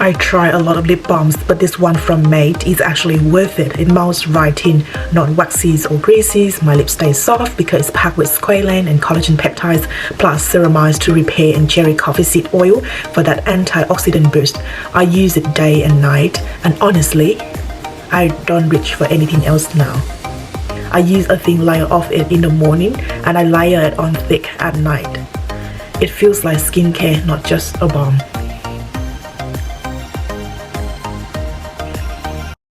I try a lot of lip balms, but this one from MAED is actually worth it. It melts right in, not waxy or greasy. My lips stay soft because it's packed with squalane and collagen peptides, plus ceramide to repair, and cherry coffee seed oil for that antioxidant boost. I use it day and night, and honestly, I don't reach for anything else now. I use a thin layer of it in the morning, and I layer it on thick at night. It feels like skincare, not just a balm.